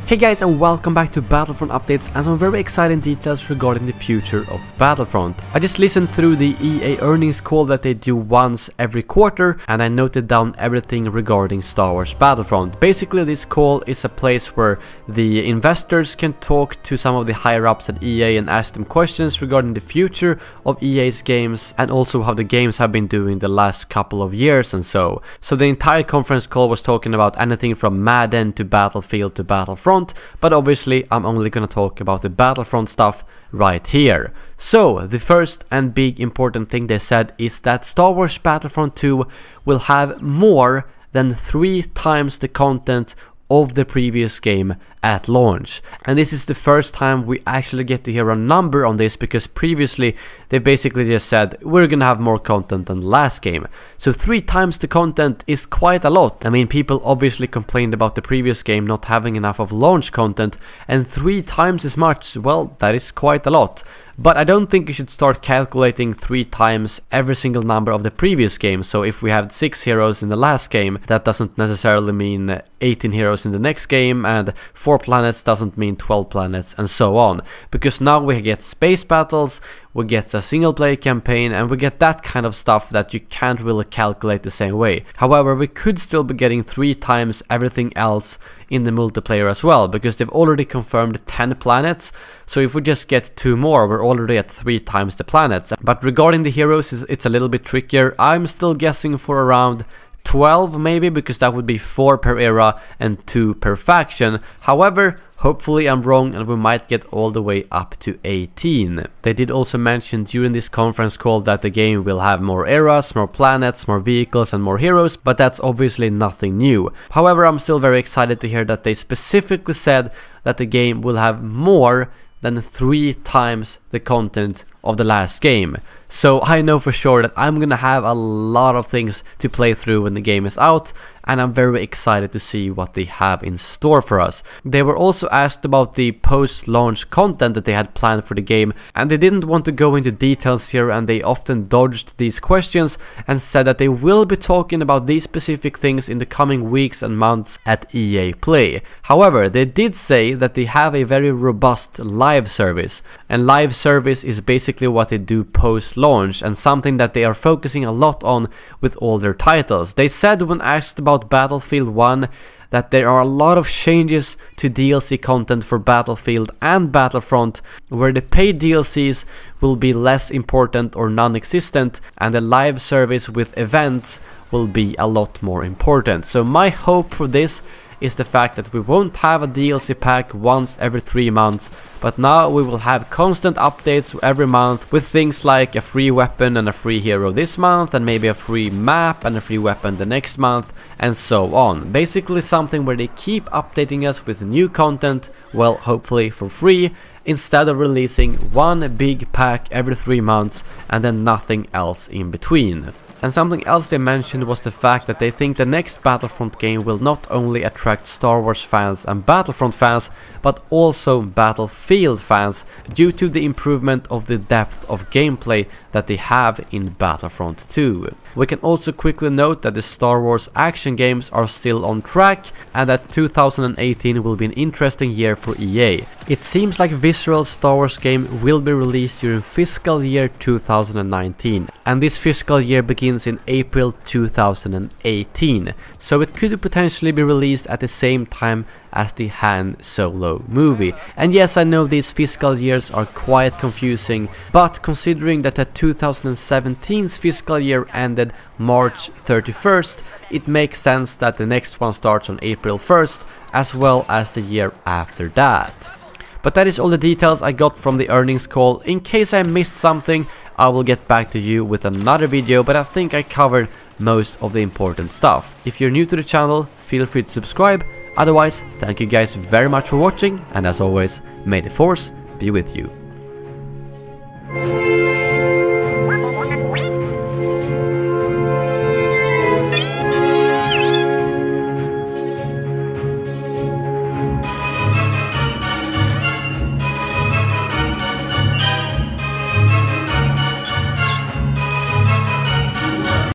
Hey guys, and welcome back to Battlefront updates and some very exciting details regarding the future of Battlefront. I just listened through the EA earnings call that they do once every quarter, and I noted down everything regarding Star Wars Battlefront. Basically, this call is a place where the investors can talk to some of the higher ups at EA and ask them questions regarding the future of EA's games and also how the games have been doing the last couple of years and so. So the entire conference call was talking about anything from Madden to Battlefield to Battlefront, but obviously I'm only gonna talk about the Battlefront stuff right here. So the first and big important thing they said is that Star Wars Battlefront 2 will have more than 3 times the content of the previous game at launch. And this is the first time we actually get to hear a number on this, because previously they basically just said we're gonna have more content than the last game. So 3 times the content is quite a lot. I mean, people obviously complained about the previous game not having enough of launch content, and 3 times as much, well, that is quite a lot. But I don't think you should start calculating 3 times every single number of the previous game. So if we had 6 heroes in the last game, that doesn't necessarily mean 18 heroes in the next game, and 4 planets doesn't mean 12 planets, and so on. Because now we get space battles, we get a single player campaign, and we get that kind of stuff that you can't really calculate the same way. However, we could still be getting 3 times everything else in the multiplayer as well, because they've already confirmed 10 planets. So if we just get 2 more, we're already at 3 times the planets. But regarding the heroes, it's a little bit trickier. I'm still guessing for around 12 maybe, because that would be 4 per era and 2 per faction. However, hopefully I'm wrong and we might get all the way up to 18. They did also mention during this conference call that the game will have more eras, more planets, more vehicles and more heroes, but that's obviously nothing new. However, I'm still very excited to hear that they specifically said that the game will have more than 3 times the content of the last game. So I know for sure that I'm gonna have a lot of things to play through when the game is out, and I'm very excited to see what they have in store for us. They were also asked about the post-launch content that they had planned for the game, and they didn't want to go into details here, and they often dodged these questions and said that they will be talking about these specific things in the coming weeks and months at EA Play. However, they did say that they have a very robust live service, and live service is basically what they do post-launch, and something that they are focusing a lot on with all their titles. They said when asked about Battlefield 1 that there are a lot of changes to DLC content for Battlefield and Battlefront, where the paid DLCs will be less important or non-existent, and the live service with events will be a lot more important. So my hope for this is the fact that we won't have a DLC pack once every 3 months, but now we will have constant updates every month with things like a free weapon and a free hero this month, and maybe a free map and a free weapon the next month, and so on. Basically something where they keep updating us with new content, well, hopefully for free, instead of releasing one big pack every 3 months and then nothing else in between. And something else they mentioned was the fact that they think the next Battlefront game will not only attract Star Wars fans and Battlefront fans, but also Battlefield fans, due to the improvement of the depth of gameplay that they have in Battlefront 2. We can also quickly note that the Star Wars action games are still on track, and that 2018 will be an interesting year for EA. It seems like Visceral's Star Wars game will be released during fiscal year 2019, and this fiscal year begins in April 2018, so it could potentially be released at the same time as the Han Solo movie. And yes, I know these fiscal years are quite confusing, but considering that the 2017's fiscal year ended March 31st, it makes sense that the next one starts on April 1st, as well as the year after that. But that is all the details I got from the earnings call. In case I missed something, I will get back to you with another video, but I think I covered most of the important stuff. If you're new to the channel, feel free to subscribe. Otherwise, thank you guys very much for watching, and as always, may the Force be with you.